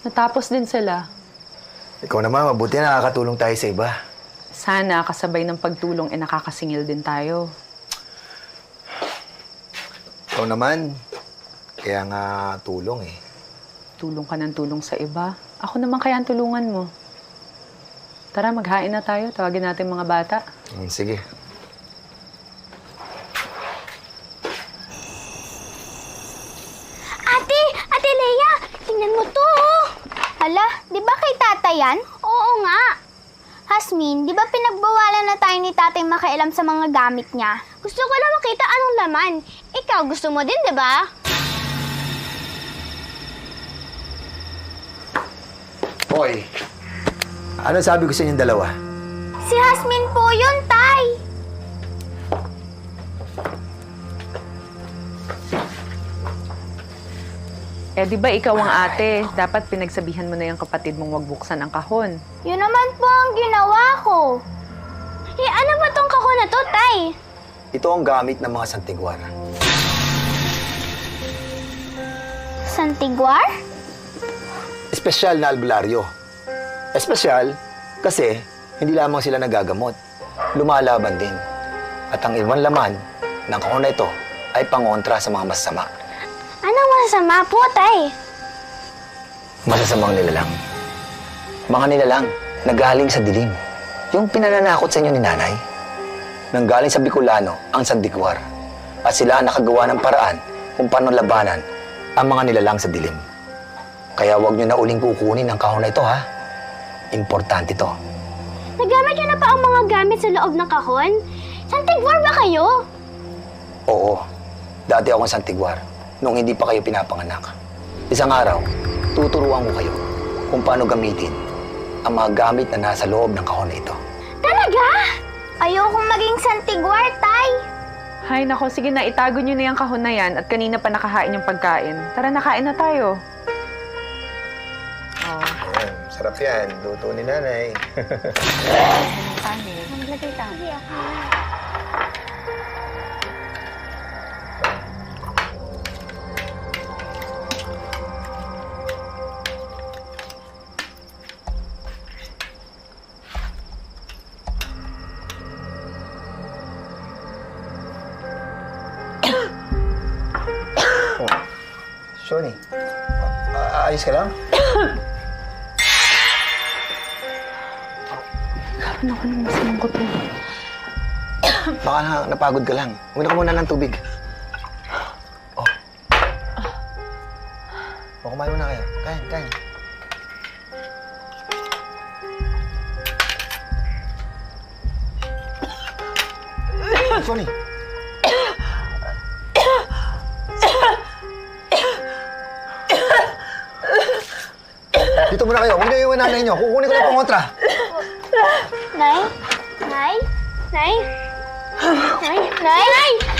Natapos din sila. Ikaw naman, mabuti na nakakatulong tayo sa iba. Sana kasabay ng pagtulong nakakasingil din tayo. Ikaw naman, kaya nga tulong eh. Tulong ka ng tulong sa iba. Ako naman kaya ang tulungan mo. Tara, maghain na tayo. Tawagin natin mga bata. Sige. Ate Leia, tingnan mo to. Hala, di ba kay tata yan? Oo nga. Hasmin, di ba pinagbawalan na tayo ni tatay makialam sa mga gamit niya? Gusto ko lang makita anong laman. Ikaw, gusto mo din, di ba? Hoy, ano sabi ko sa inyong dalawa? Si Hasmin po yun, tay. Di ba ikaw ang ate? Dapat pinagsabihan mo na yung kapatid mong wag buksan ang kahon. Yun naman po ang ginawa ko. Ano ba tong kahon na to, tay? Ito ang gamit ng mga santigwara. Santigwar? Espesyal na albularyo. Espesyal kasi hindi lamang sila nagagamot. Lumalaban din. At ang ibang laman ng kahon na ito ay pangontra sa mga masama. Anong masasama po, tay? Masasamang nilalang. Mga nilalang na galing sa dilim. Yung pinananakot sa inyo ni nanay. Nanggaling sa Bicolano ang sandigwar. At sila ang nakagawa ng paraan kung paano labanan ang mga nilalang sa dilim. Kaya huwag nyo na uling kukunin ang kahon na ito, ha? Importante to. Nagamit niyo na pa ang mga gamit sa loob ng kahon? Santigwar ba kayo? Oo, dati akong santigwar nung hindi pa kayo pinapanganak. Isang araw, tuturuan ko kayo kung paano gamitin ang mga gamit na nasa loob ng kahon na ito. Talaga? Ayokong maging santigwar, tay. Hay nako, sige na, itago nyo na yung kahon na yan at kanina pa nakahain yung pagkain. Tara, nakain na tayo. Ayan, sarap yan. Luto ni nanay. Maglagay tayo. Shoni, ayos ka lang? Karoon ako ng masamang kuto. Baka napagod ka lang. Muna ka muna ng tubig. Oh. O, kumain muna kayo. Kain. Shoni. Dito muna kayo. Huwag niyo iwan nanay niyo. Kukunin ko lang pang kontra. Nay? Nay? Nay? Nay? Nay? Nay?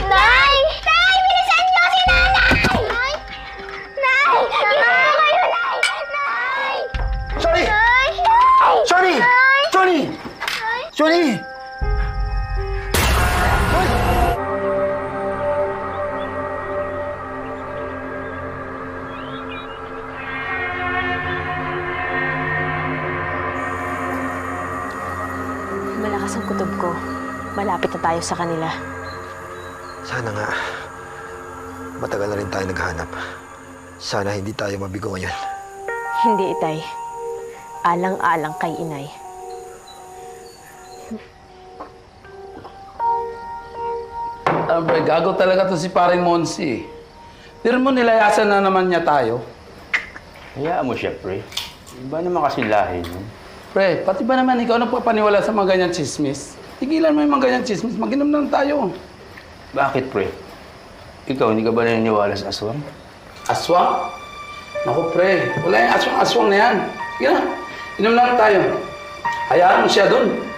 Nay! Nay! Bilisan niyo si nanay! Nay! Nay! Bilisan niyo kayo, nay! Nay! Shoni! Nay! Shoni! Shoni! Shoni! Malakas ang kutob ko. Malapit na tayo sa kanila. Sana nga. Matagal na rin tayo naghahanap. Sana hindi tayo mabigo ngayon. Hindi, Itay. Alang-alang kay Inay. Gago talaga to si paring Monsi. Pero mo nilayasan na naman niya tayo. Hayaan mo siya, pre. Iba naman kasi lahi nun. Pre, pati ba naman ikaw nagpapaniwala sa mga ganyan chismis? Tigilan mo yung mga ganyan chismis. Mag-inom lang tayo. Bakit, pre? Ikaw, hindi ka ba naniniwala sa aswang? Aswang? Naku, pre. Wala yung aswang-aswang na yan. Sige na. Inom lang tayo. Hayaan mo siya doon.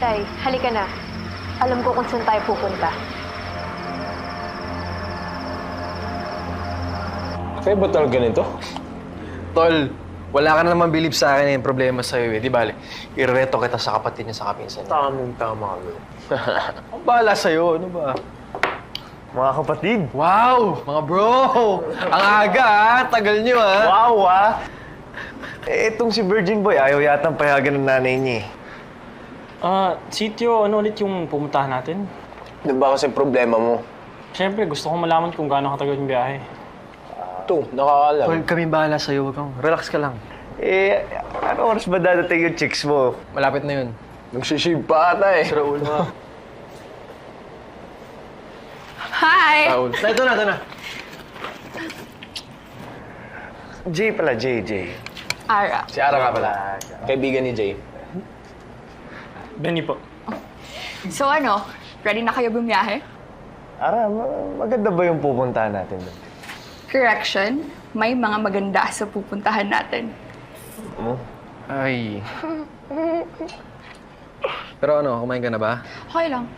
Tay, halika na. Alam ko kung saan tayo pupunta. Kaya ba talaga ganito? Tol, wala ka na naman bilib sa akin yung problema sa'yo eh. Di bale, ireto kita sa kapatid niya sa kapinsan niya. Tamang-tama ka, bro. Ang bahala sa'yo, ano ba? Mga kapatid. Wow! Mga bro! Ang aga ah! Tagal niyo ah! Wow, ah! Itong si Virgin Boy, ayaw yatang payagan ng nanay niya eh. Sityo, ano ulit yung pumuntahan natin? Ano ba kasi problema mo? Siyempre, gusto kong malaman kung gaano katagal yung biyahe. Ito, nakakaalam. Tol, kami bahala sa'yo. Wag kang relax ka lang. Ano oras ba dadating yung chicks mo? Malapit na yun. Nagsishave pa ata eh. Sira ulo ka. Hi! Raul. Ito na. Jay pala, Jay. Ara. Si Ara nga pala. Kaibigan ni Jay. Benny po. So ano, ready na kayo bumiyahe? Ara, maganda ba yung pupuntahan natin doon? Correction, may mga maganda sa pupuntahan natin. Ay. Pero ano, kumain ka na ba? Okay lang.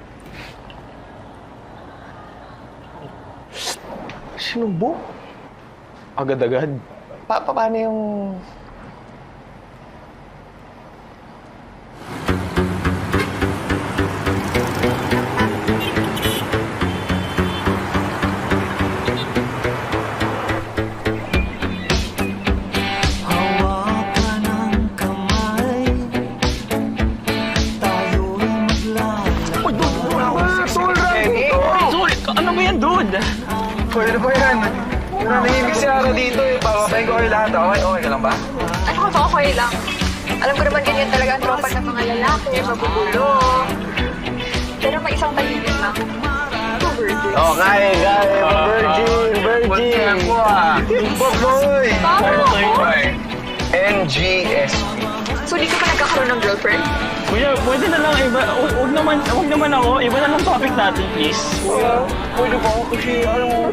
Sinubo? Agad-agad. Paano yung... Ano ba yan, dude? Pwede ba yan? Nanahimik si Ara dito eh. Papatayin ko kayo lahat. Okay ka lang ba? Ako, okay lang. Alam ko naman ganyan talaga ang tropa ng mga lalaki, magugulo. Pero may isang tahimik na. Ito, Virgin. Oh, kaya. Virgin. Boy! NGSP. So, di ka pa nagkakaroon ng girlfriend? Kuya, pwede na lang iba. Huwag naman ako. Iba na lang topic natin, please. Pwede ba ako kasi,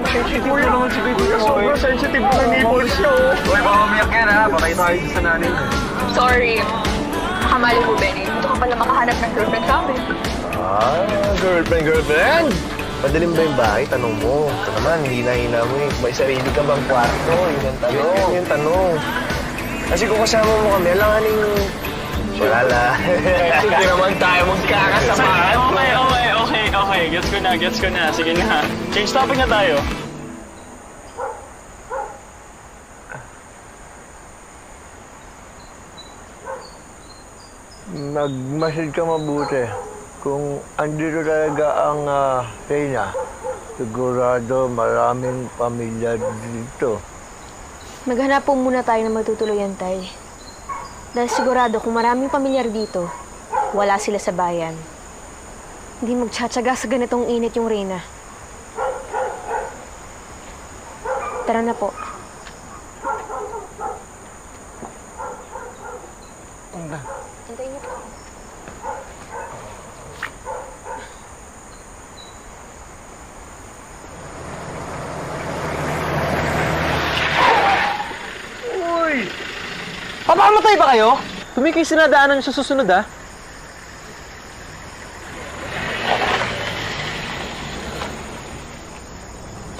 sensitive ko naman si baby. Sobrang sensitive ko na nipples niya, oh. Uy, baka umiyak yan ha. Patay tayo sa nanay ko. Sorry. Kamali mo, Benny. Ito ka pala makahanap ng girlfriend sa amin. Girlfriend! Madaling ba yung bahay? Tanong mo. Ito naman, hina-hina mo eh. May sarili ka bang kwarto? Yun ang tanong. Yun yung tanong. Kasi kung kasama mo kami, alanganing... Wala la. Hindi naman tayo magkakasamahan. Okay. Gets ko na. Sige na. Change topic na tayo. Magmasid ka mabuti. Kung andito talaga ang Reyna, sigurado maraming pamilya dito. Maghanap po muna tayo ng matutuluyan, Tay. Dahil sigurado kung maraming pamilyar dito, wala sila sa bayan. Hindi magtsatsaga sa ganitong init yung Reyna. Tara na po. Antayin niyo po. Papamatay ba kayo? Tumikay sinadaanan sa susunod ah.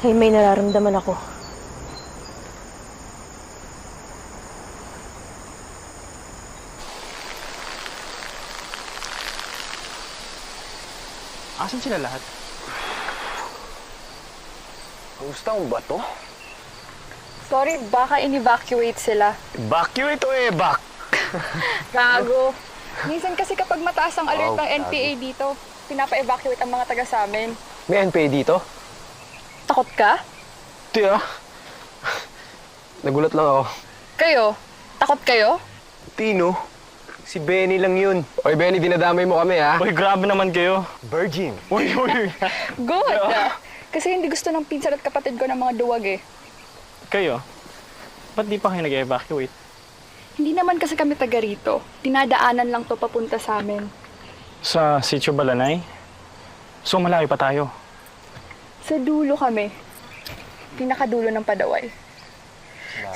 Tay, may nararamdaman ako. Asan sila lahat? Gusto mo ba to? Sorry, baka in-evacuate sila. Evacuate o evac? Gago. Minsan kasi kapag mataas ang alert Wow, ng NPA dito, pinapa-evacuate ang mga taga sa amin. May NPA dito? Takot ka? Di ah. Nagulat lang ako. Kayo? Takot kayo? Tino, si Benny lang yun. Oy Benny, dinadamay mo kami ha. Uy, grabe naman kayo. Virgin. Good! Kasi hindi gusto ng pinsan at kapatid ko ng mga duwag eh. Kayo? Ba't di pa kayo nag-evacuate? Hindi naman kasi kami taga rito. Dinadaanan lang to papunta sa amin. Sa Sitio Balanay? So, malayo pa tayo. Sa dulo kami. Pinakadulo ng Padaway.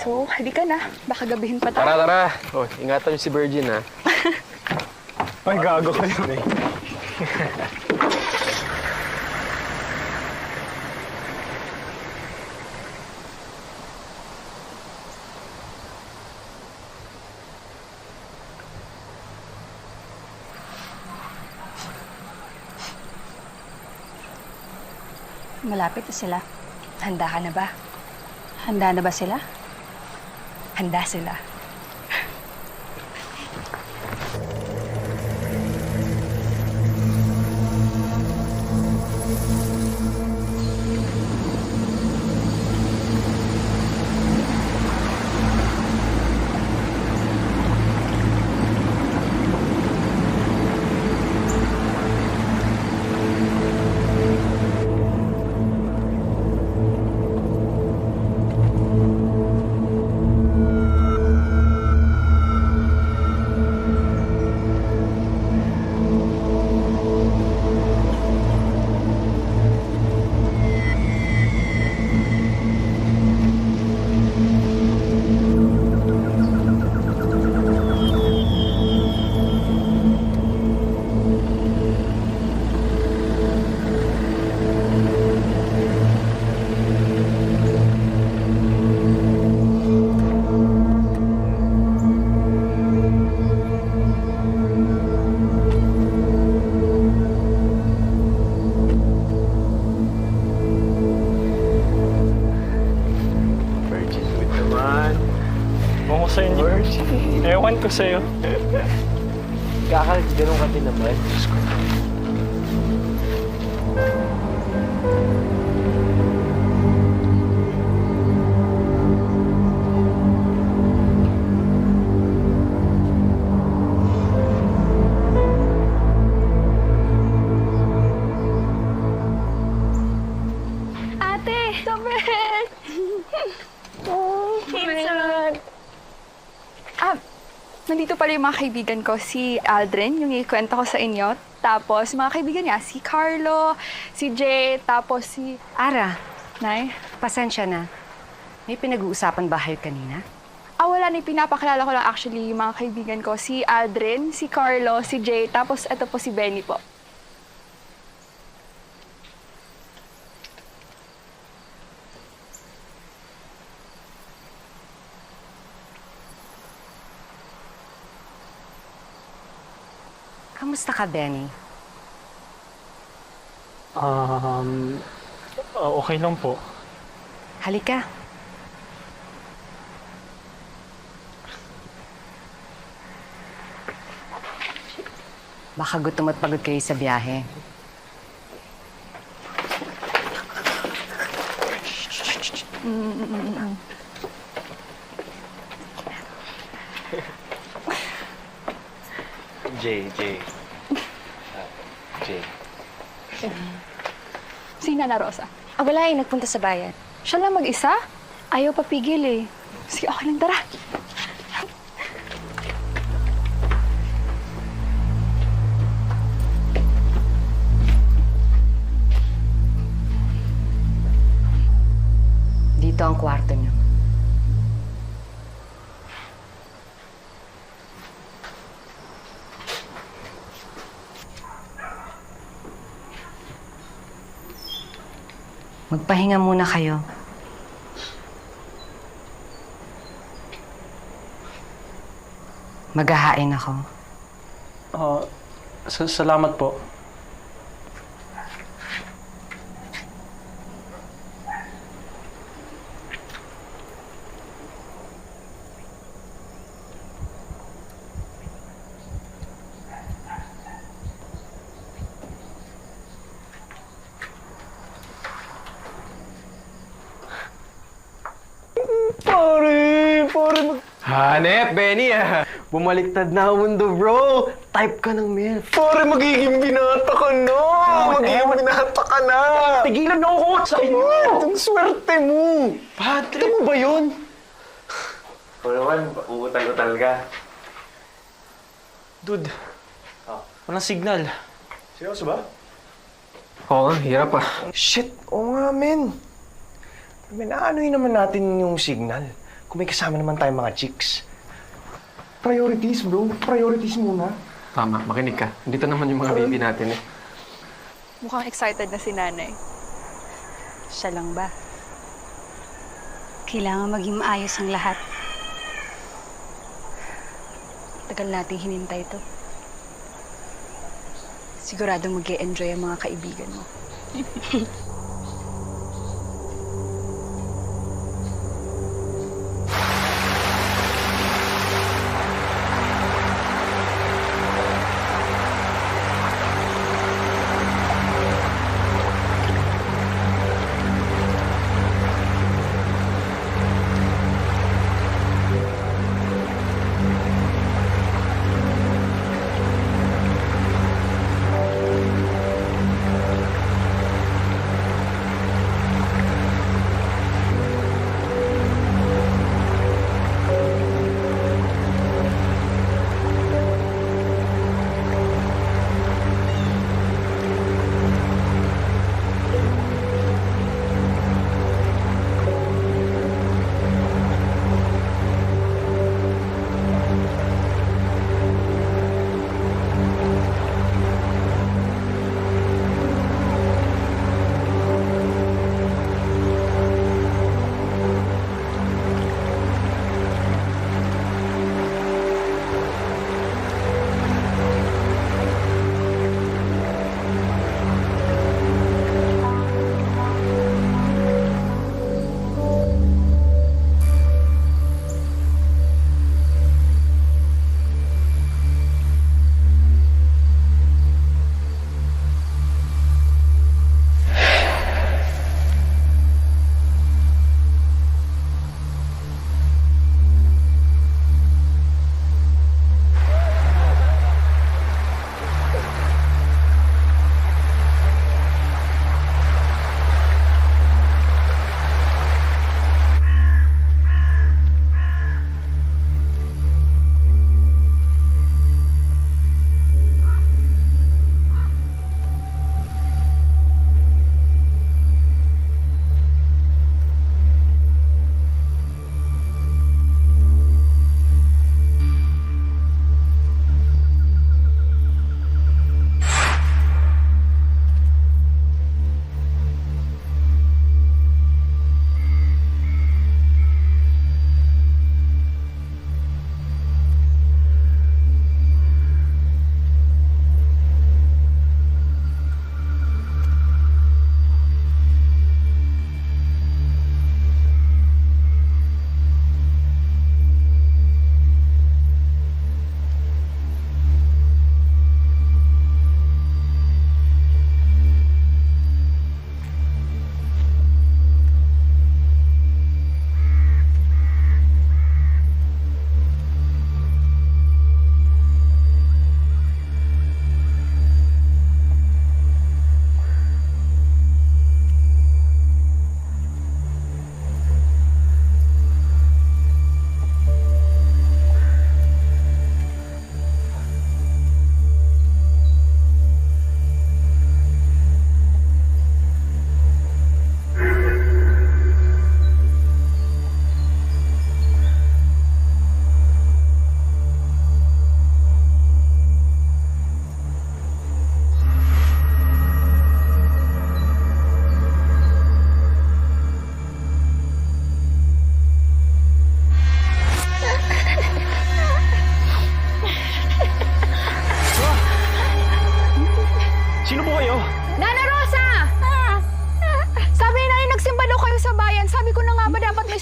So, halika na. Baka gabihin pa tayo. Tara. Oh, ingatan niyo si Virgin ha. Ay, gago ka yun eh. Malapit na sila. Handa ka na ba? Handa na ba sila? Handa sila. Ewan ko sa inyo. Ewan ko sa'yo. Ganun ka din naman. Diyos ko. Ate! Sabet! Oh, pinsan! Nandito pala yung mga kaibigan ko. Si Aldrin, yung ikwento ko sa inyo. Tapos, mga kaibigan niya, si Carlo, si Jay, tapos si... Ara, Nay? pasensya na. May pinag-uusapan ba kayo kanina? Wala na. Pinapakilala ko lang actually yung mga kaibigan ko. Si Aldrin, si Carlo, si Jay, tapos ito po si Benny po. Kamusta ka, Benny? Okay lang po. Halika. Baka gutom at pagod kayo sa biyahe. Jay. Si Nana Rosa. Wala eh, nagpunta sa bayan. Siya lang mag-isa? Ayaw papigil eh. Sige, okay lang, tara. Dito ang kwarto niyo. Magpahinga muna kayo. Maghahain ako. Salamat po. Hanep, Benny Bumaliktad na ang mundo, bro. Type ka ng mail. Pare, magiging binata ka na. Magiging binata ka na. Tigilan na ako sa inyo! Ang swerte mo. Padre! Ito mo ba yun? O naman, uutal-utal ka. Dude, walang signal. Seryoso ba? Oo, hirap ah. Shit, oo nga, men. Minaanoy naman natin yung signal. Kung may kasama naman tayong mga chicks. Priorities, bro. Priorities muna. Tama, makinig ka. Dito naman yung mga baby natin eh. Mukhang excited na si nanay. Siya lang ba? Kailangan maging maayos ang lahat. Tagal nating hinintay to. Siguradong mag-e-enjoy ang mga kaibigan mo.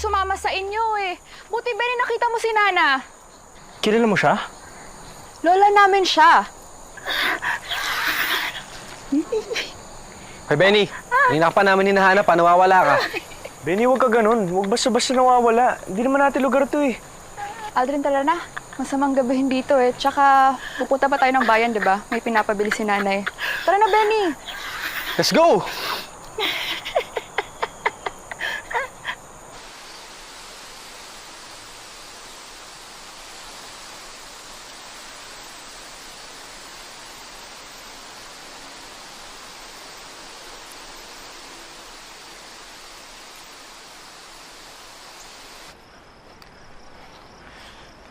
sumama sa inyo eh. Buti ba nakita mo si Nana? Kilala mo siya? Lola namin siya. Hoy, Benny. Kanina ka pa namin hinahanap, nawawala ka. Benny, huwag ka ganun. Huwag basta-basta nawawala. Hindi naman natin lugar to eh. Aldrin, tala na. Masamang gabihin dito eh. Tsaka pupunta pa tayo ng bayan, di ba? May pinapabili si nanay. Tara na, Benny. Let's go!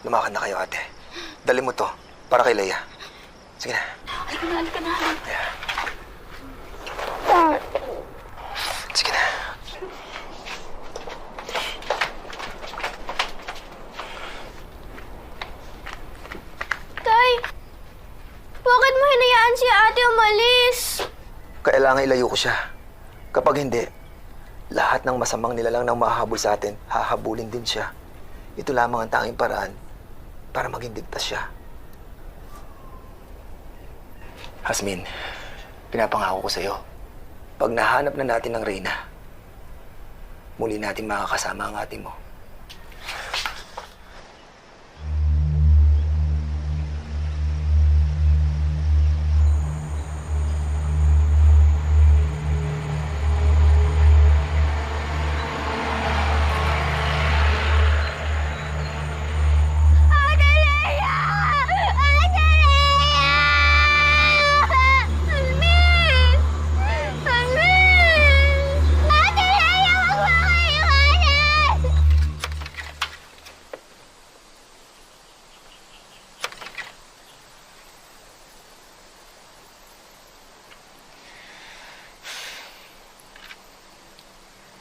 Lumakad na kayo, ate. Dali mo to, para kay Leia. Sige na. Halika na. Sige na. Tay, bakit mo hinayaan si ate umalis? Kailangan ilayo ko siya. Kapag hindi, lahat ng masamang nilalang nang mahahabol sa atin, hahabulin din siya. Ito lamang ang tanging paraan para maging ligtas siya. Hasmin, pinapangako ko sa'yo, pag nahanap na natin ng Reyna, muli natin makakasama ang ate mo. Ate Leia! Ate Leia! Almin! Almin! Ate Leia, wag mo ako iwanan!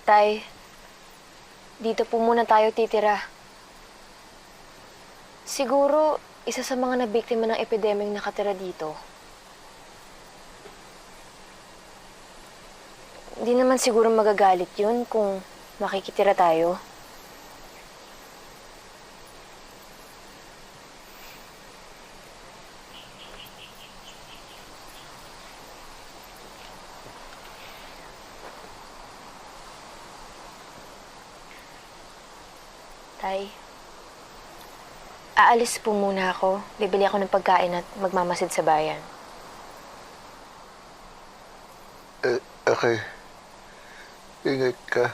Tay, dito po muna tayo titira. Siguro, isa sa mga nabiktima ng epidemyang nakatira dito. Hindi naman siguro magagalit yun kung makikitira tayo. Tay, aalis po muna ako. Bibili ako ng pagkain at magmamasid sa bayan. Okay. Ingat ka.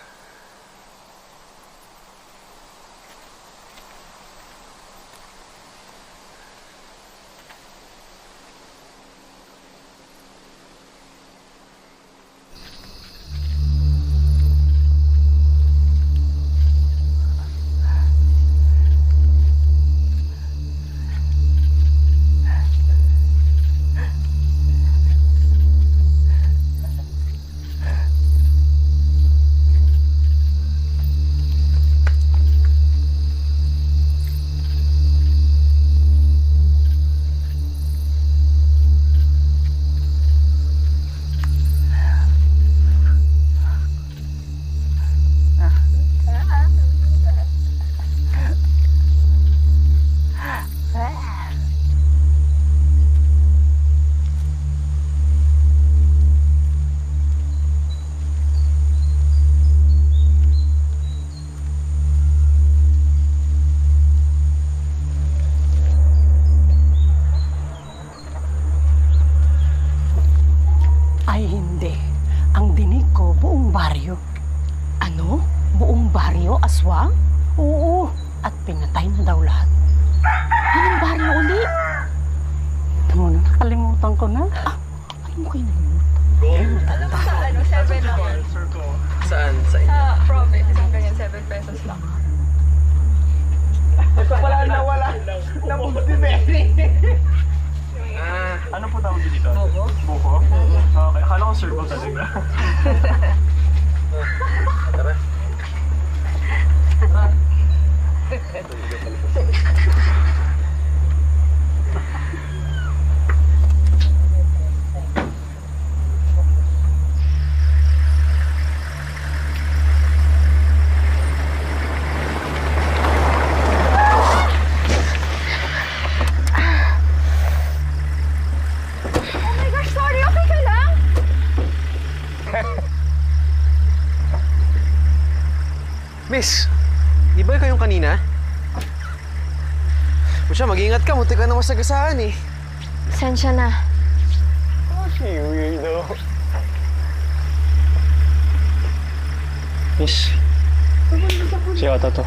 Ay, hindi. Ang dinig ko, buong baryo. Ano? Buong baryo? Aswang? Oo. At pinatay na daw lahat. Anong baryo uli? Ito mo na, nakalimutan ko na. Ano mo kayo nalimutan? Alam mo sa 7 naman. Saan? Sa Sa province, isang ganyan, 7 pesos lang. Ano po tawag dito? Buko. Buko? Okay, akala ko circle talaga. Oh my gosh, sorry, okay ka lang? Miss, di ba ikaw yung kanina? O siya, mag-ingat ka. Muntik ka na masagasaan eh. Sensya na. Miss, si Ota to.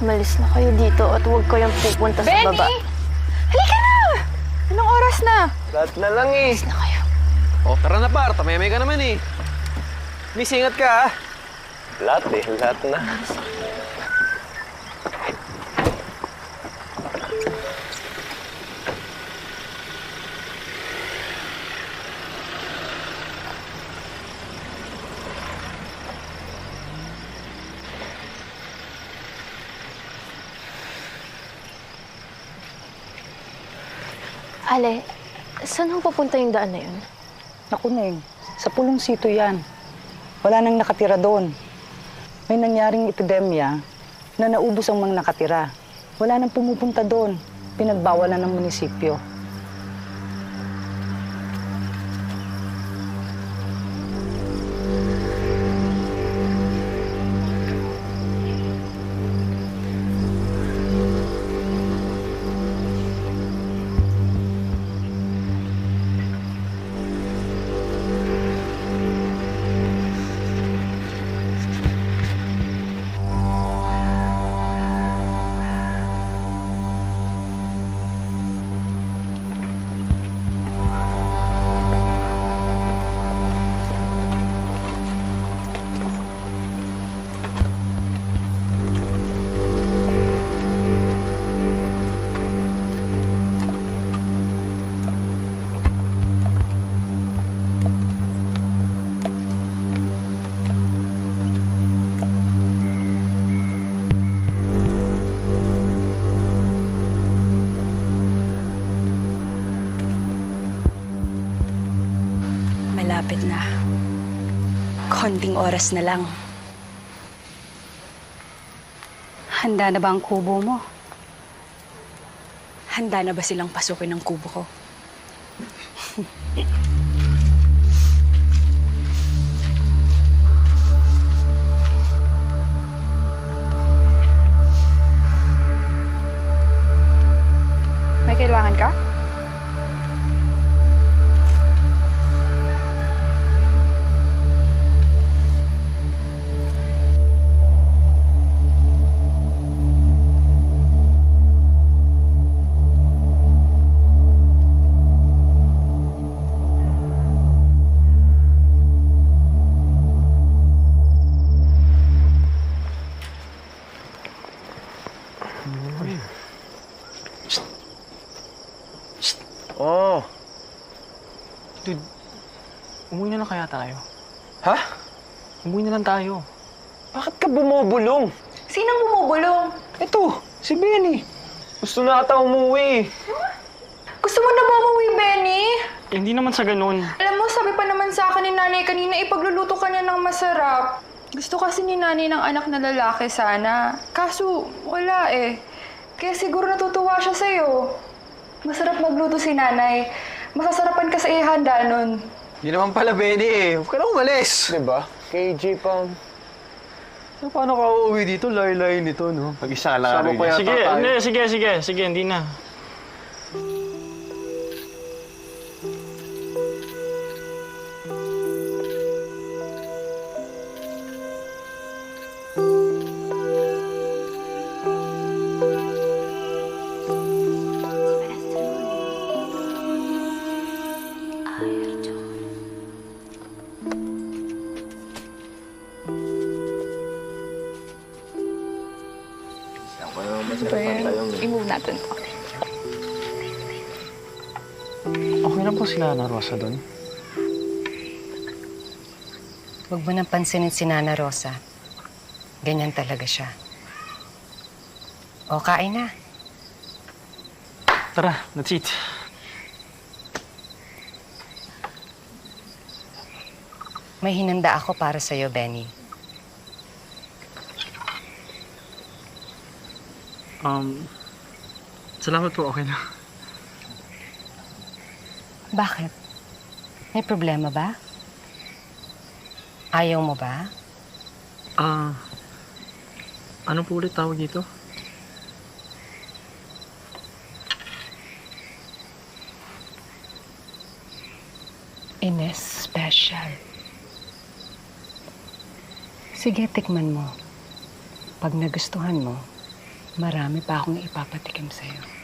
Umalis na kayo dito at huwag kayong pupunta sa baba. Halika na! Anong oras na? Lahat na lang eh. Na kayo. O, tara na par. Tamay-may ka naman eh. Miss, ingat ka ah. Lahat eh. Lahat na. Ale, saan ho papunta yung daan na yun? Naku, Neng, sa Pulong Sito yan. Wala nang nakatira doon. May nangyaring epidemya na naubos ang mga nakatira. Wala nang pumupunta doon. Pinagbawalan ng munisipyo. Malapit na. Konting oras na lang. Handa na ba ang kubo mo? Handa na ba silang pasukin ang kubo ko? May kailangan ka? Oh. Dude, umuwi na lang kaya tayo. Ha? Umuwi na lang tayo. Bakit ka bumubulong? Sinong bumubulong? Ito, si Benny. Gusto na ata umuwi. Gusto mo na ba umuwi, Benny? Hindi naman sa ganun. Alam mo, sabi pa naman sa akin ni nanay kanina, ipagluluto ka niya ng masarap. Gusto kasi ni nanay ng anak na lalaki sana. Kaso, wala eh. Kaya siguro natutuwa siya sa'yo. Masarap magluto si nanay. Masasarapan ka sa ihanda nun. Hindi naman pala, Benny eh. Huwag ka na umalis. Diba? KJ Pang. So, paano ka uuwi dito? Lay-lay nito, no? Mag-isa ka lang. Sama pa yata Sige, tayo. hindi, sige, hindi na. I-move natin to. Okay lang po sila na Rosa doon. Huwag mo nang pansinin si Nana Rosa. Ganyan talaga siya. O, kain na. Tara, let's eat. May hinanda ako para sa'yo, Benny. Salamat po, okay na. Bakit? May problema ba? Ayaw mo ba? Ano po ulit tawag dito? Ines Special. Sige, tikman mo. Pag nagustuhan mo, marami pa akong ipapatikim sa'yo.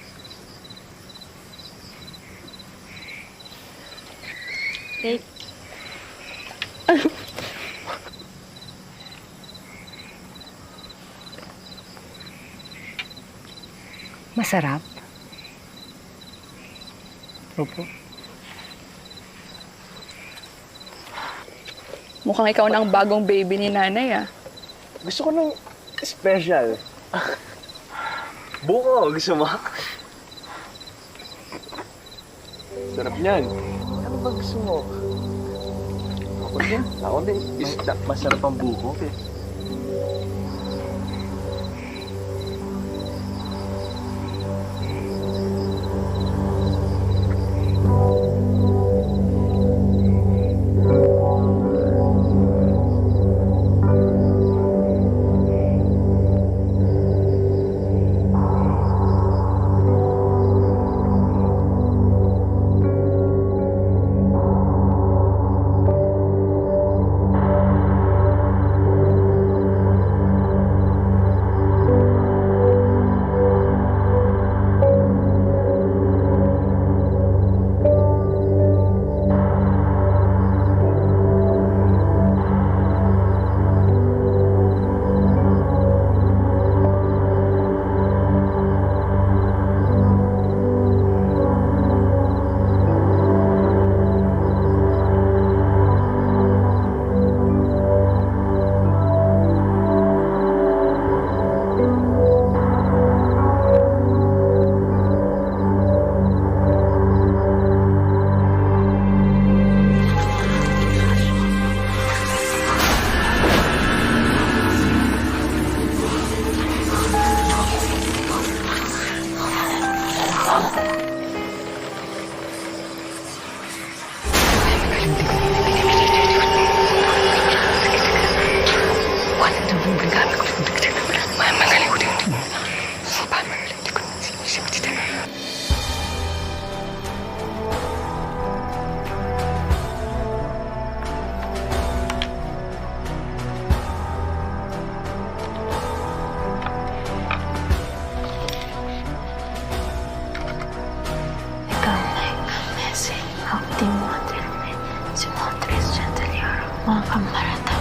Take. Masarap? Opo. Mukhang ikaw na ang bagong baby ni nanay, ah. Gusto ko ng special. Buko, gusto mo? Sarap niyan. Ano ba gusto mo? Ako din. Ako din. Masarap ang buko. Okay. Mga kamarata.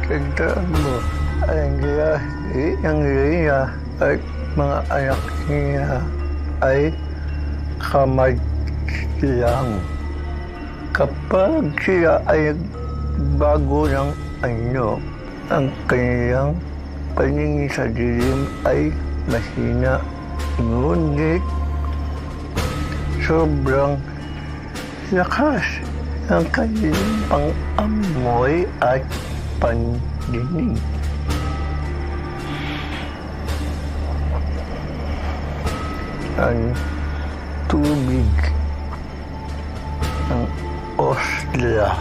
Tandaan mo, ang Rhea at mga anak niya ay kamadlang. Kapag sila ay bago ng anyo, ang kanilang paningin sa dilim ay mahina. Ngunit sobrang lakas ng kanilang pang-amoy at pandinig. Ang tubig ng Osla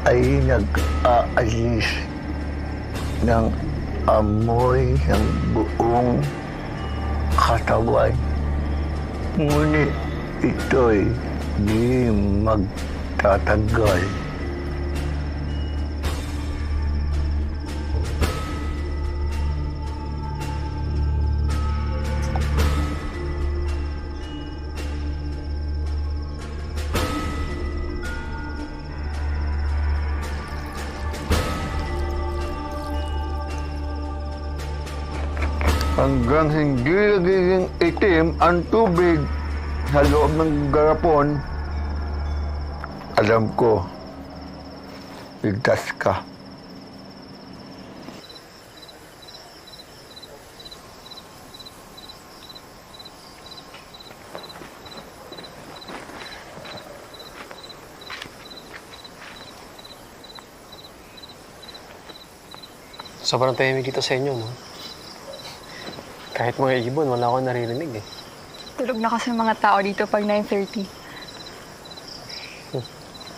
ay nag-aalis ng amoy ng buong katawan. Ngunit ito'y di magtatagal. Hanggang hindi nagiging itim ang tubig sa loob ng garapon, alam ko, ligtas ka. Sobrang tahimik dito sa inyo, no? Kahit mga ibon, wala akong naririnig eh. Tulog na kasi mga tao dito pag 9:30.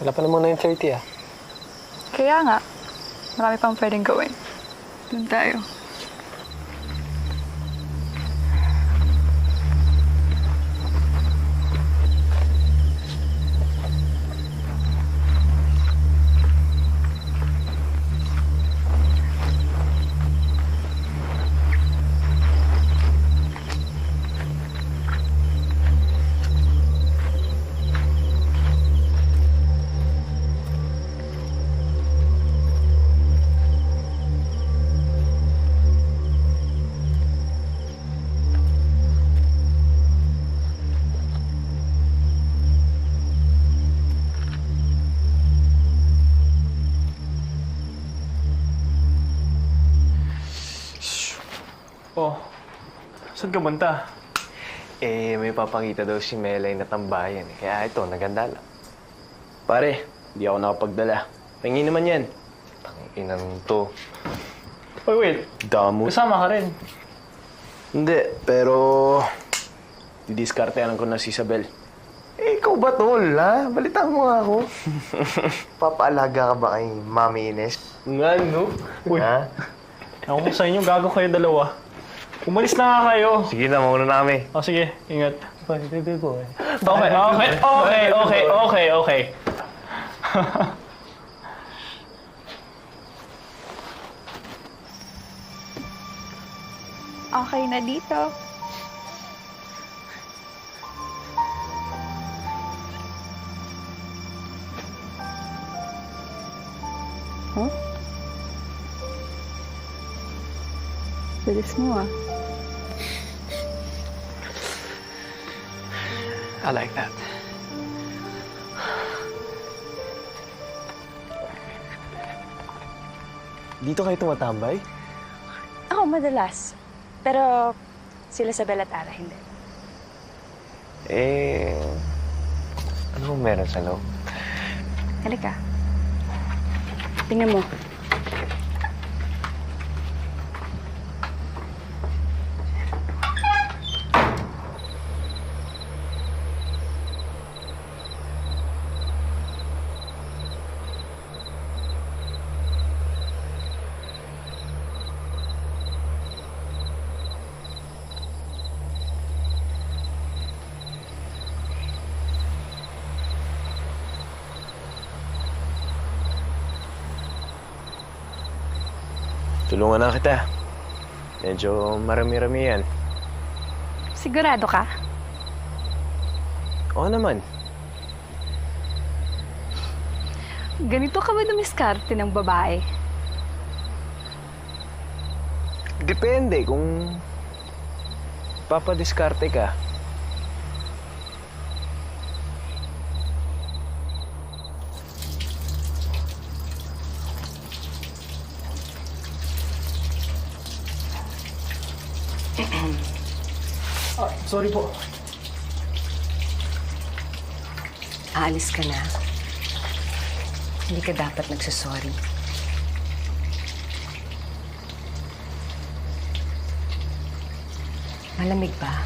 Wala pa namang 9:30 ah. Kaya nga, marami pang pwedeng gawin. Doon tayo. Oh, saan ka punta? Eh, may papakita daw si Melay na tambayan eh. Kaya ito, naganda lang. Pare, di ako nakapagdala. Pengi naman yan. Tanginan to. Oy, wait. Damo. Kasama ka rin. Hindi, pero... didiskartehan ko na si Isabel. Eh, ikaw ba, tol, ha? Balitaan mo nga ako. Papaalaga ka ba kay Mami Ines? Nga, no? Uy. Ha? Ako ko sa inyo, gago kayo dalawa. Umalis na nga kayo. Sige na, mauna na kami. O, sige. Ingat. Okay. Okay na dito. Huh? Bilis mo ah. I like that. Dito kayo tumatambay? Ako madalas. Pero sila sa Bella at Ara, hindi. Eh, ano bang meron sa loob? Halika. Tingnan mo. Tulungan na kita. Medyo marami-rami yan. Sigurado ka? Oo naman. Ganito ka ba dumiskarte ng babae? Depende kung papadiskarte ka. Sorry po. Aalis ka na. Hindi ka dapat nagsasorry. Malamig ba?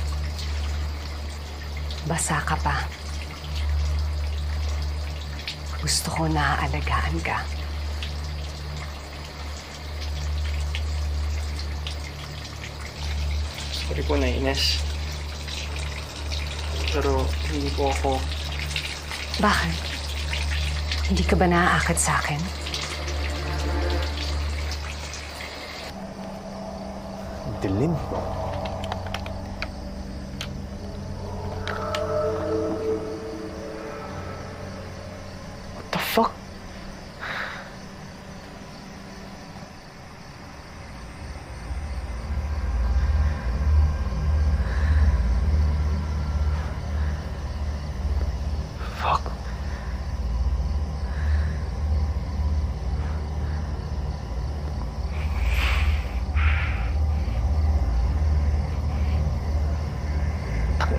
Basa ka pa. Gusto ko naaalagaan ka. Sorry po, Ines. Pero hindi po ako Bakit? Hindi ka ba naaakit sa akin? Dilim. What the fuck? Fuck.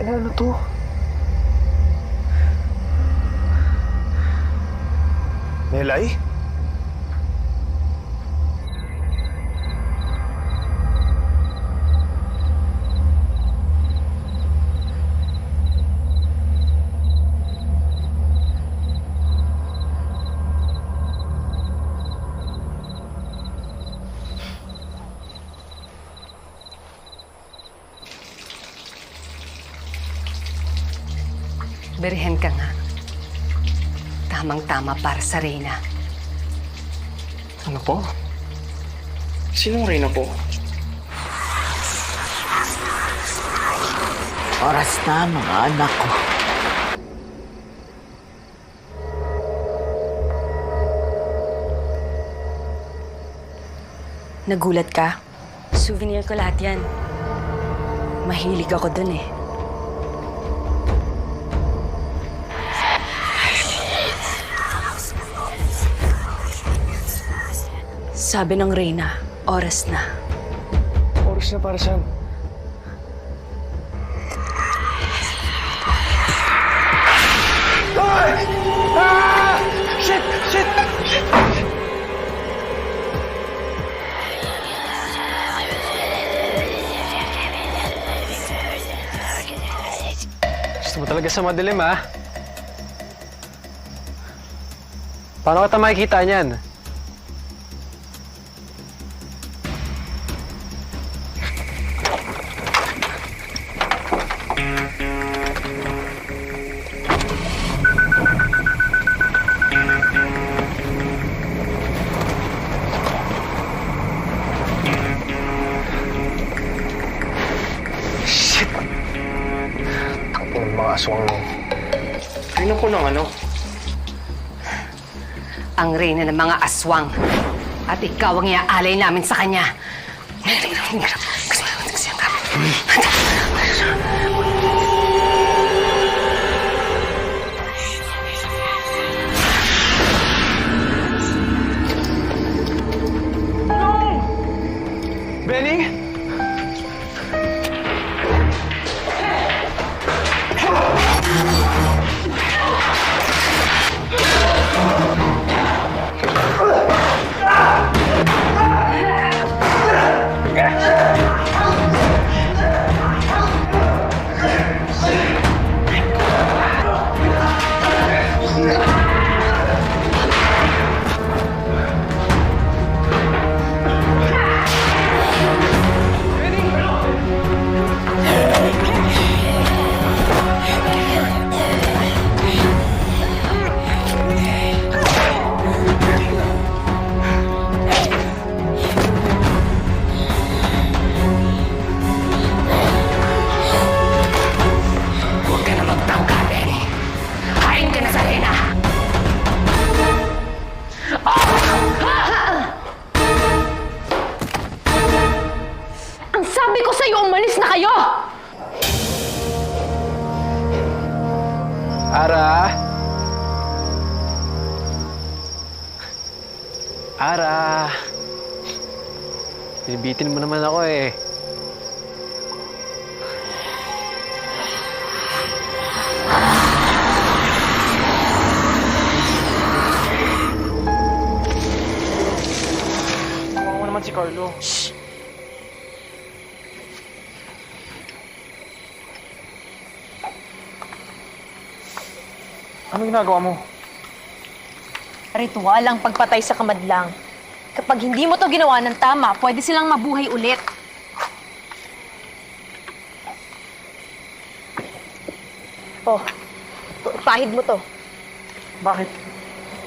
Ano to? Nelay? Berihen ka nga. Tamang-tama para sa Reyna. Ano po? Sinong Reyna po? Oras na, mga anak ko. Nagulat ka? Souvenir ko lahat yan. Mahilig ako dun eh. Sabi ng Reyna, oras na. Oras na para saan? Ay! Ah! Shit! Shit! Gusto mo talaga sa madilim, ha? Paano kita makikita niyan? Shit! Tangin ng mga aswang mo. Reyna ko ng ano? Ang Reyna ng mga aswang. At ikaw ang iaalay namin sa kanya. Benny? Ara? Ara? Binibitin mo naman ako eh. Tawa mo naman si Carlo. Shh! Ano ginagawa mo? Ritual ang pagpatay sa kamadlang. Kapag hindi mo to ginawa ng tama, pwede silang mabuhay ulit. Oh, pahid mo to. Bakit?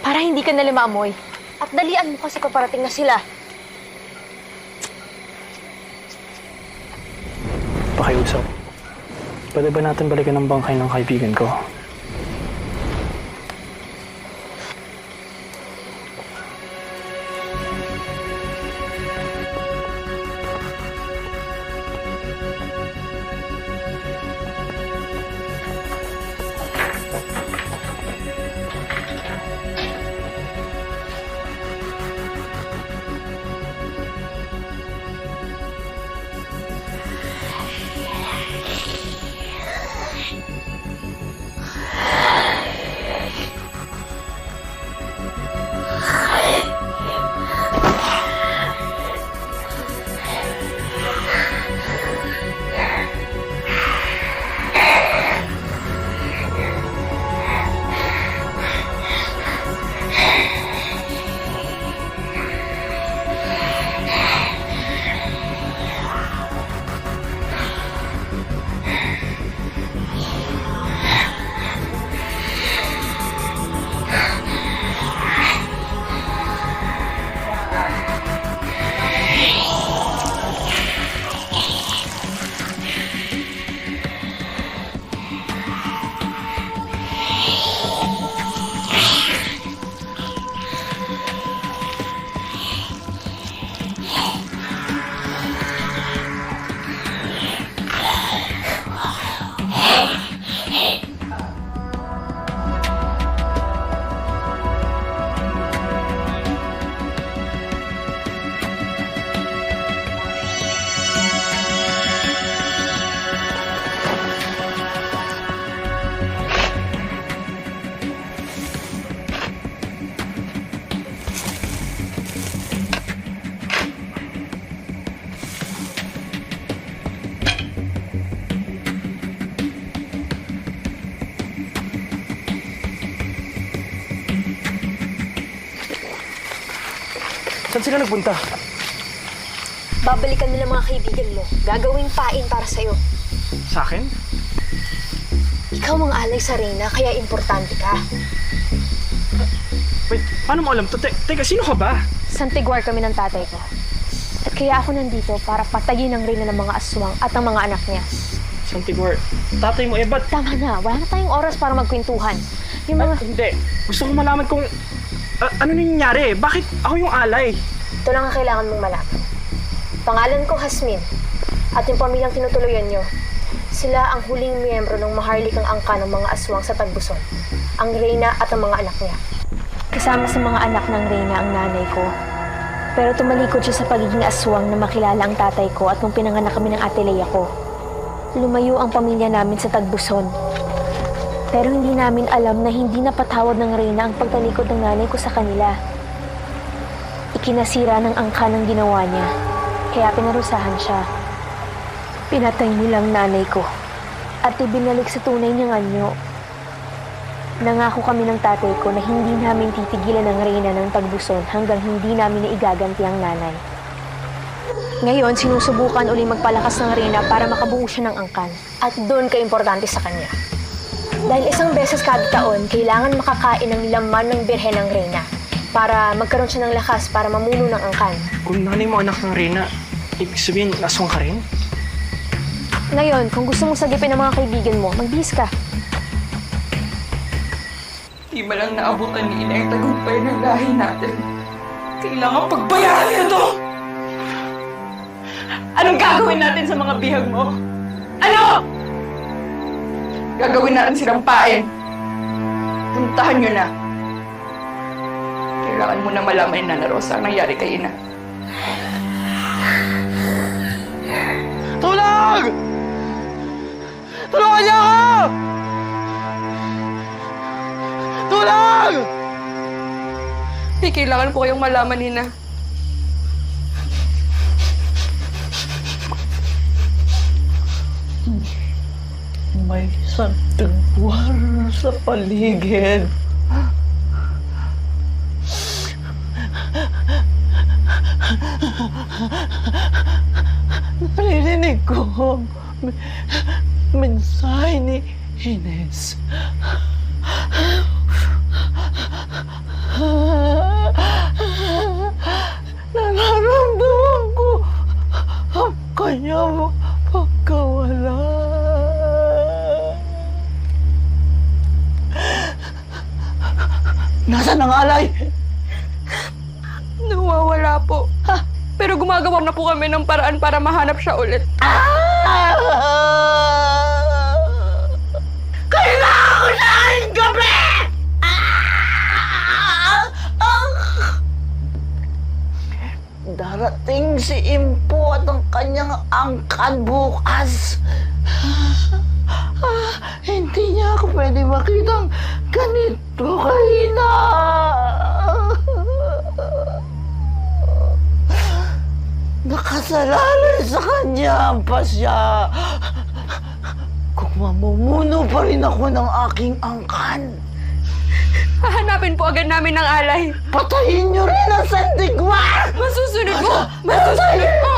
Para hindi ka na lumaamoy. At dalian mo kasi paparating na sila. Pakiusap. Pwede ba natin balikan ang bangkay ng kaibigan ko? Saan sila nagpunta? Babalikan nila mga kaibigan mo. Gagawing pain para sa'yo. Sa akin? Ikaw ang alay sa Reyna, kaya importante ka. Wait, paano mo alam to? Teka, sino ka ba? Santiguar kami ng tatay ko. At kaya ako nandito para patayin ang Reyna ng mga aswang at ang mga anak niya. Santiguar, tatay mo ba't? Tama na, wala na tayong oras para magkwentuhan. Yung mga... Hindi. Gusto ko malaman kung ano nangyayari. Bakit ako yung alay? Ito lang ang kailangan mong malaman. Pangalan ko Hasmin. At yung pamilyang tinutuluyan nyo, sila ang huling miyembro ng maharlikang angka ng mga aswang sa Tagbuson. Ang Reyna at ang mga anak niya. Kasama sa mga anak ng Reyna ang nanay ko. Pero tumalikod siya sa pagiging aswang na makilala ang tatay ko at nung pinanganak kami ng ate Leia ko. Lumayo ang pamilya namin sa Tagbuson. Pero hindi namin alam na hindi napatawad ng Reyna ang pagtalikod ng nanay ko sa kanila. Ikinasira ng angka ng ginawa niya, kaya pinarusahan siya. Pinatay nilang nanay ko at ibinalik sa tunay niyang anyo. Nangako kami ng tatay ko na hindi namin titigilan ng Reyna ng Tagbuson hanggang hindi namin naigaganti ang nanay. Ngayon, sinusubukan uli magpalakas ng Reyna para makabuo siya ng angkan. At doon ka-importante sa kanya. Dahil isang beses kada taon, kailangan makakain ng laman ng birhen ng Reyna para magkaroon siya ng lakas para mamuno ng angkan. Kung nanay mo anak ng Reyna, ibig sabihin, aswang ka rin? Ngayon, kung gusto mong sagipin ang mga kaibigan mo, magbihis ka. Di ba lang naabutan ni Ina yung tagumpay ng lahi natin? Kailangan pagbayaran niya to! Anong gagawin natin sa mga bihag mo? Ano? Gagawin natin silang pain. Puntahan nyo na. Kailangan mo na malaman ni Nana Rosa ang nangyari kay Ina. Tulong! Tulungan niyo ako! Tulong! Kailangan ko kayong malaman, Ina. May santiguar sa paligid. Naririnig ko mensahe ni Ines. Nasaan ang alay? Nawawala po. Pero gumagawa na po kami ng paraan para mahanap siya ulit. Kailangan ko na ang gabi! Darating si Impo at ang kanyang angkan bukas. Hindi niya ako pwede makitang ganito kahina. Nakasalalay sa kanya ang pasya. Kung mamumuno pa rin ako ng aking angkan, Hahanapin po agad namin ng alay. patayin niyo rin ang sandigwar! Masusunod po! Masusunod po!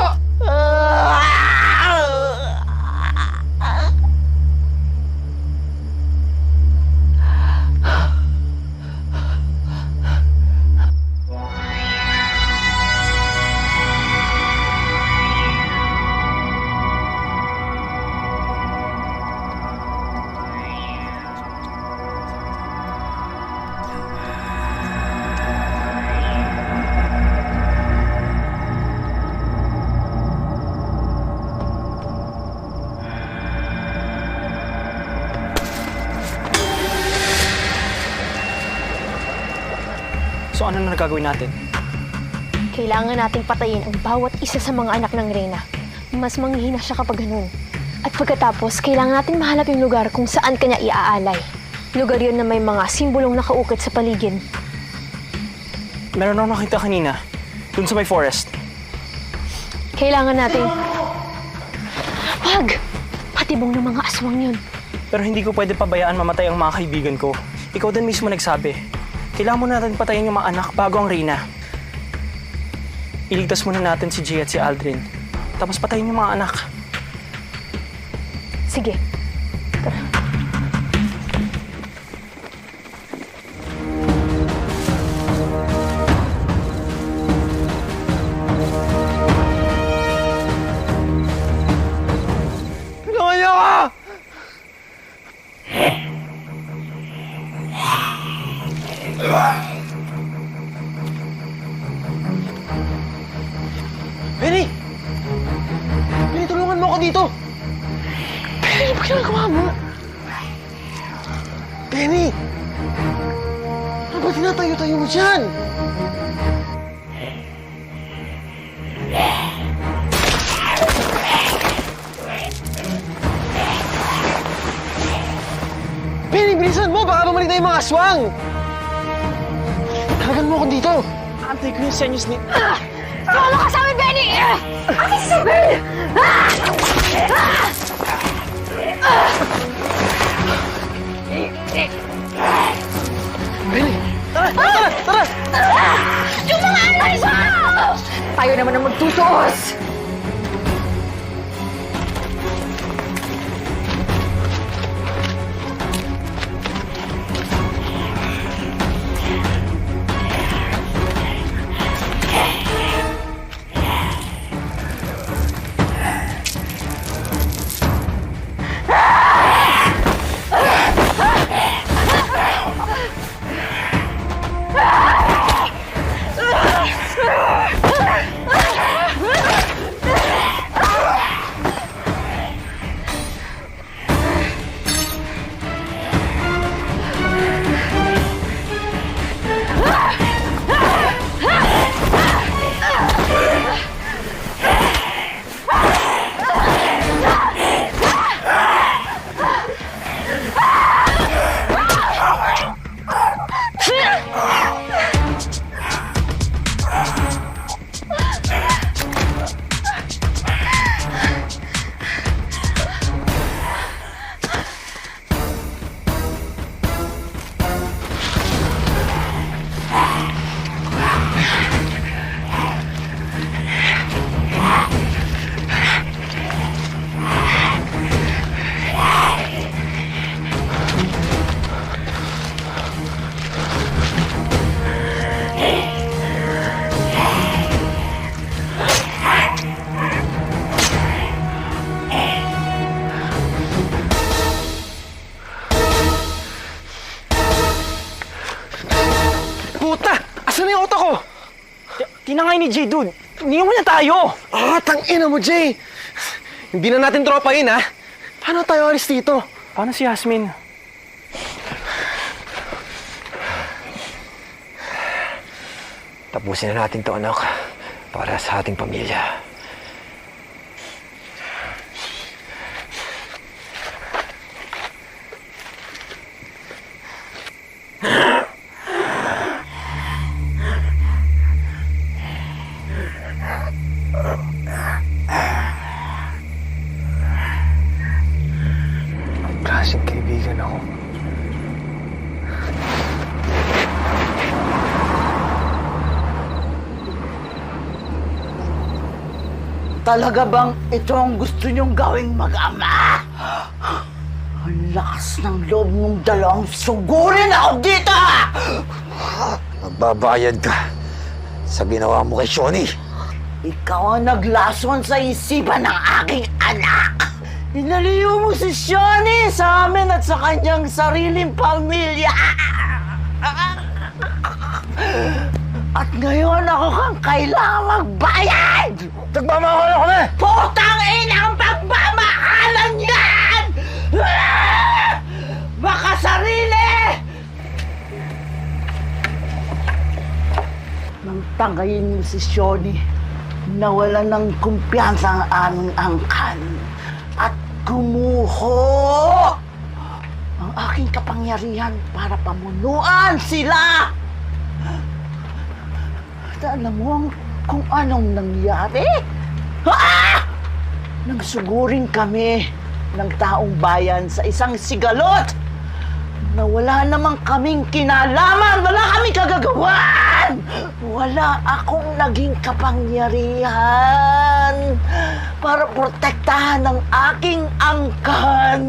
So ano na nagagawin natin? Kailangan nating patayin ang bawat isa sa mga anak ng Reyna. Mas manghihina siya kapag ganun. At pagkatapos, kailangan natin mahanap yung lugar kung saan kanya iaalay. Lugar yun na may mga simbolong nakaukit sa paligid. Meron akong nakita kanina. Dun sa may forest. Kailangan nating... Wag! Patibong ng mga aswang yun. Pero hindi ko pwede pabayaan mamatay ang mga kaibigan ko. Ikaw din mismo nagsabi. Kailangan muna natin patayin yung mga anak bago ang Reyna. Iligtas muna natin si Gia at si Aldrin. Tapos patayin yung mga anak. Sige. Tara. Tulungan niyo ako! Benny! Benny, tulungan mo ako dito! Benny, ano ba ginagawa mo? Benny! Ano ba tinatayo-tayo mo dyan? Benny, bilisan mo! Baka bumalik na yung mga aswang! Talagan mo ako dito! Antay ko yung senyos ni... Tulong ka sa amin, Benny! Ate Isabel! Benny! Tara! Tara! Tara! Yung mga alay sa! Tayo naman ang magtutuos! Tinangay ni Jay, dude. Hindi mo na tayo. Tangina mo, Jay! Hindi na natin tropahin, ha? Paano tayo alis dito? Paano si Yasmin? Tapusin na natin to, anak. Para sa ating pamilya. Ang klaseng kaibigan ako. Talaga bang ito ang gusto niyong gawing mag-ama? Ang lakas ng loob mong dalawang sugurin ako dito! Magbabayad ka sa ginawa mo kay Shoni. Ikaw ang naglason sa isipan ng aking anak! Inaliyo mo si Shoni sa amin at sa kanyang sariling pamilya! At ngayon ako kang kailangang magbayad! Nagmamahal ako na! Putang inang pagmamahalan yan! Makasarili! Nang tangayin niyo si Shoni, nawala ng kumpiyansa ang aming angkan at gumuho ang aking kapangyarihan para pamunuan sila! At alam mo kung anong nangyari? Nagsugurin kami ng taong bayan sa isang sigalot na wala namang kaming kinalaman, wala kaming kagagawan! Wala akong naging kapangyarihan para protektahan ang aking angkan.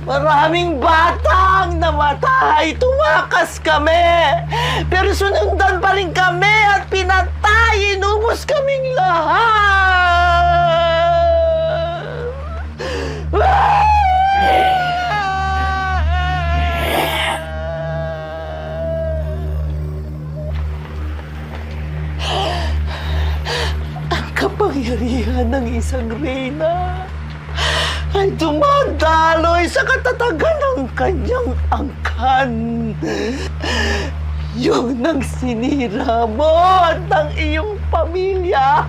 Maraming batang namatay, tumakas kami. Pero sunundan pa rin kami at pinatay, inubos kaming lahat. Ang kapangyarihan ng isang reyna ay dumadaloy sa katatagan ng kanyang angkan. Yun ang sinira mo at ng iyong pamilya.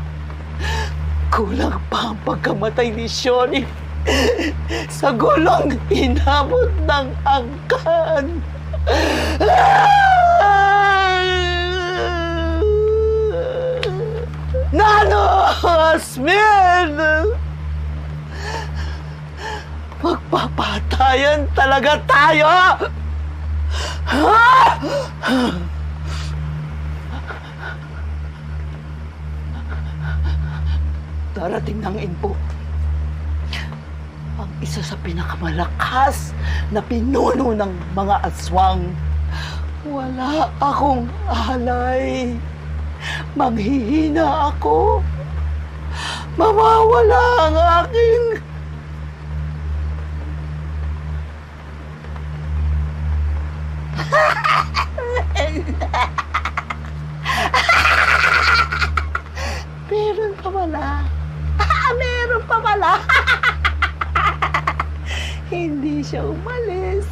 Kulang pa ang pagkamatay ni Shoni sa gulong inabot ng angkan. Nano Yasmin! Magpapatayan talaga tayo! Darating ng info. Ang isa sa pinakamalakas na pinuno ng mga aswang. Wala akong alay. Manghihina ako. Mawawala ang aking meron pa pala. Meron pa pala. Hindi siya umalis.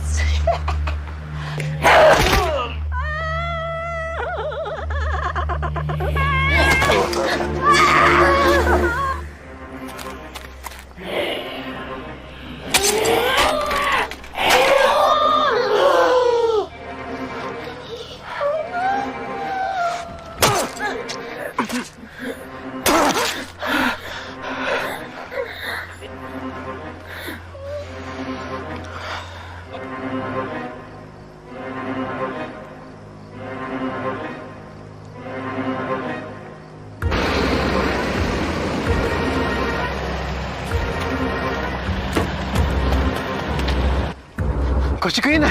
Kotse ko yun,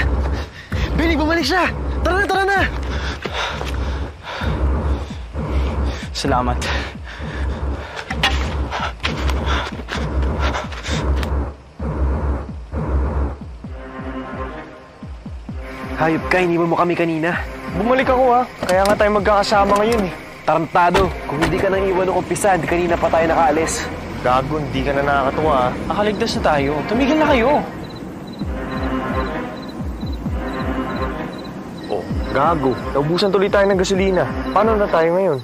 Benny, bumalik siya! Tara na, tara na! Salamat. Hayop ka, iniwan mo kami kanina. bumalik ako ha. Kaya nga tayo magkakasama ngayon eh. Tarantado, kung hindi ka nang iwan ng umpisa, di kanina pa tayo nakaalis. Gago, hindi ka na nakakatuwa ha. Nakaligtas na tayo. Tumigil na kayo. Oh, gago. Naubusan tuloy tayo ng gasolina. Paano na tayo ngayon?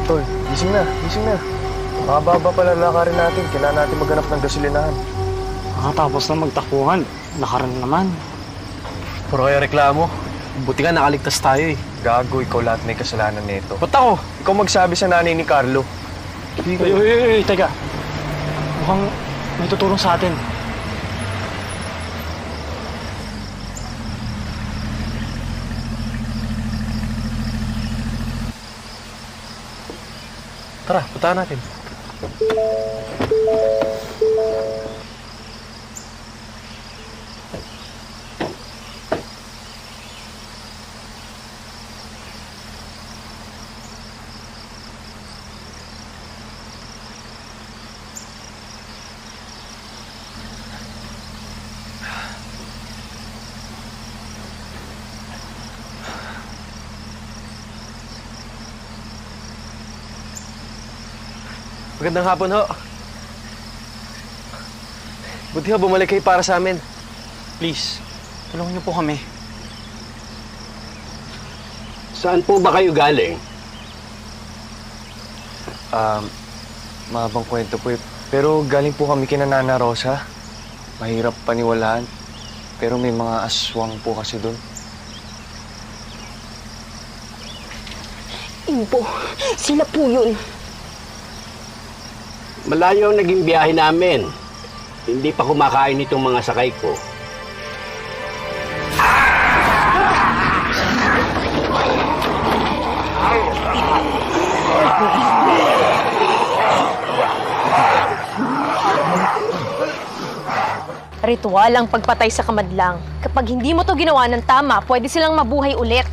Tol, gising na, gising na. Makababa pala lakarin natin. Kailangan natin maghanap ng gasolinahan. Nakatapos na magtakbuhan. Nakaran naman. Puro kayo reklamo. Buti nga nakaligtas tayo eh. Gago, ikaw lahat may kasalanan nito. Ba't ako? Ikaw magsabi sa nanay ni Carlo. Uy, teka. Mukhang may tutulong sa atin. Tara, puntahan natin. Magandang hapon ho. Buti ho, bumalik kayo para sa amin. Please, tulungan niyo po kami. Saan po ba kayo galing? Mahabang kwento po eh. Pero galing po kami kina Nana Rosa. Mahirap paniwalaan. Pero may mga aswang po kasi doon. Impo, sila po yun. Malayo ang naging biyahe namin. Hindi pa kumakain itong mga sakay ko. Ritual ang pagpatay sa kamadlang. Kapag hindi mo to ginawa ng tama, pwede silang mabuhay ulit.